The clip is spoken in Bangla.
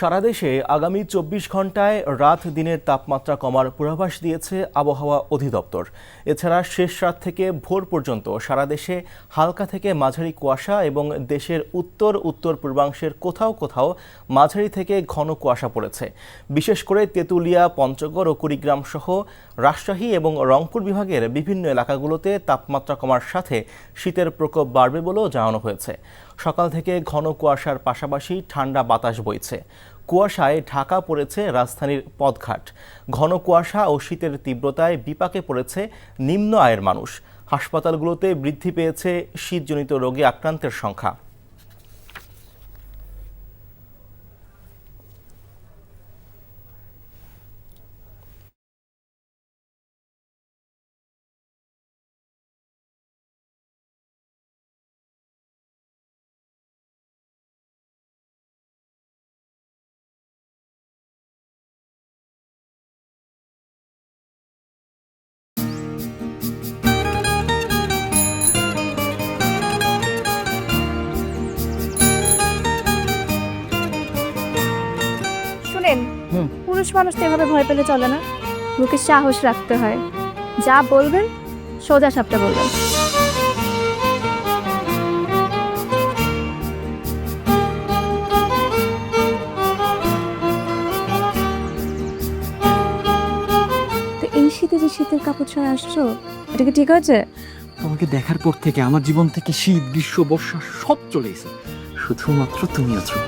সারা দেশে আগামী ২৪ ঘন্টায় রাত দিনের তাপমাত্রা কমার পূর্বাভাস দিয়েছে আবহাওয়া অধিদপ্তর। এছাড়া শেষ রাত থেকে ভোর পর্যন্ত সারা দেশে হালকা থেকে মাঝারি কুয়াশা এবং দেশের উত্তর উত্তর পূর্বাংশের কোথাও কোথাও মাঝারি থেকে ঘন কুয়াশা পড়েছে। বিশেষ করে তেঁতুলিয়া, পঞ্চগড় ও কুড়িগ্রাম সহ রাজশাহী এবং রংপুর বিভাগের বিভিন্ন এলাকাগুলোতে তাপমাত্রা কমার সাথে শীতের প্রকোপ বাড়বে বলেও জানানো হয়েছে। সকাল থেকে ঘন কুয়াশার পাশাপাশি ঠান্ডা বাতাস বইছে। কুয়াশায় ঢাকা পড়েছে রাজধানীর পথঘাট। ঘন কুয়াশা ও শীতের তীব্রতায় বিপাকে পড়েছে নিম্ন আয়ের মানুষ। হাসপাতালগুলোতে বৃদ্ধি পেয়েছে শীতজনিত রোগে আক্রান্তের সংখ্যা। শুনেন, পুরুষ মানুষ তো এভাবে ভয় পেলে চলে না, বুকে সাহস রাখতে হয়। যা বলবেন সোজা সাপটা বলবেন। তো এই শীতে যে শীতের কাপড় ছাড়া আসছো, এটা কি ঠিক আছে? তোমাকে দেখার পর থেকে আমার জীবন থেকে শীত, গ্রীষ্ম, বর্ষা সব চলে গেছে, শুধুমাত্র তুমি আছো।